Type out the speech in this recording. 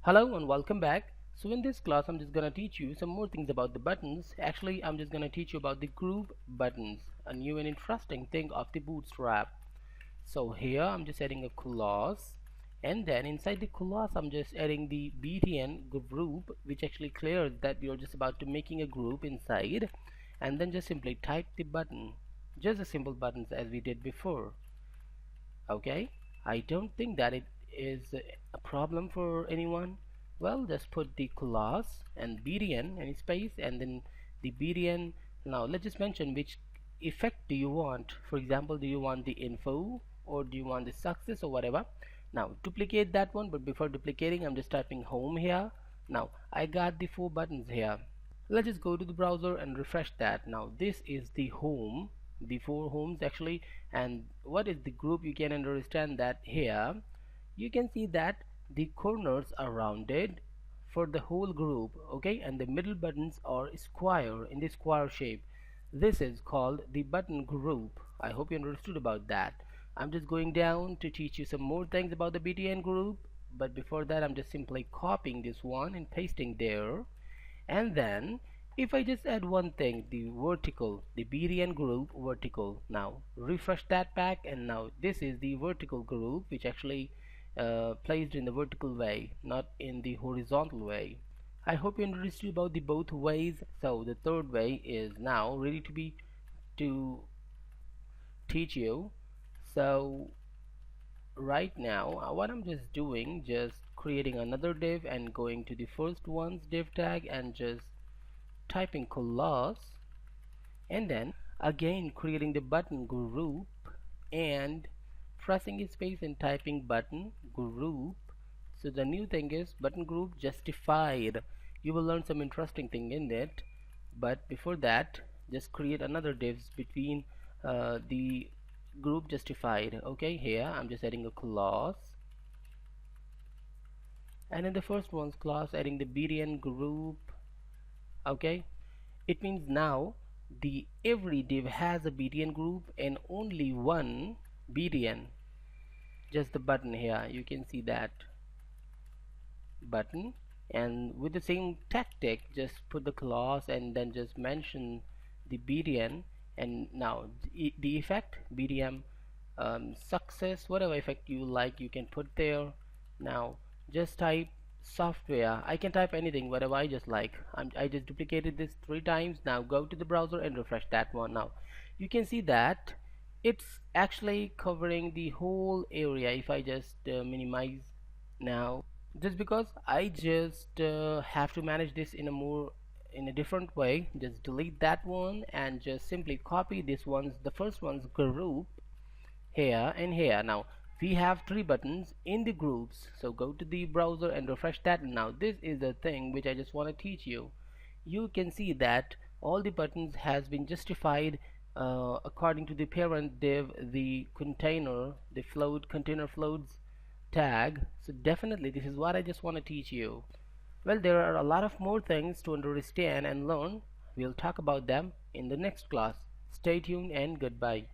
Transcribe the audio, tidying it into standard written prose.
Hello and welcome back. So in this class I'm just gonna teach you some more things about the buttons. Actually, I'm just gonna teach you about the group buttons, a new and interesting thing of the Bootstrap. So here I'm just adding a class, and then inside the class I'm just adding the btn group, which actually clears that we are just about to making a group inside, and then just simply type the button, just the simple buttons as we did before. Okay, I don't think that it is a problem for anyone. Well, just put the class and btn any space and then the btn. Now let's just mention which effect do you want. For example, do you want the info or do you want the success or whatever. Now duplicate that one, but before duplicating I'm just typing home here. Now I got the 4 buttons here. Let's just go to the browser and refresh that. Now this is the home, the 4 homes actually. And what is the group? You can understand that here you can see that the corners are rounded for the whole group, okay, and the middle buttons are square in the square shape. This is called the button group. I hope you understood about that. I'm just going down to teach you some more things about the btn group, but before that I'm just simply copying this one and pasting there. And then if I just add one thing, the vertical, the btn group vertical. Now refresh that back, and now this is the vertical group, which actually placed in the vertical way, not in the horizontal way. I hope you understood about the both ways. So the third way is now ready to teach you. So right now what I'm just doing, just creating another div and going to the first one's div tag and just typing class, and then again creating the button group and pressing space and typing button group. So the new thing is button group justified. You will learn some interesting thing in it, but before that just create another divs between the group justified. Okay, here I'm just adding a class, and in the first one's class adding the btn group. Okay, it means now the every div has a btn group and only one btn, just the button here. You can see that button, and with the same tactic just put the class and then just mention the btn. And now the effect btm success, whatever effect you like you can put there. Now just type software. I can type anything whatever I just like. I just duplicated this 3 times. Now go to the browser and refresh that one. Now you can see that it's actually covering the whole area. If I just minimize now, just because I just have to manage this in a different way, just delete that one and just simply copy this one's, the first one's group here and here. Now we have 3 buttons in the groups, so go to the browser and refresh that. Now this is the thing which I just want to teach you. You can see that all the buttons has been justified according to the parent div, the container, the float container floats tag. So definitely this is what I just want to teach you. Well, there are a lot of more things to understand and learn. We'll talk about them in the next class. Stay tuned and goodbye.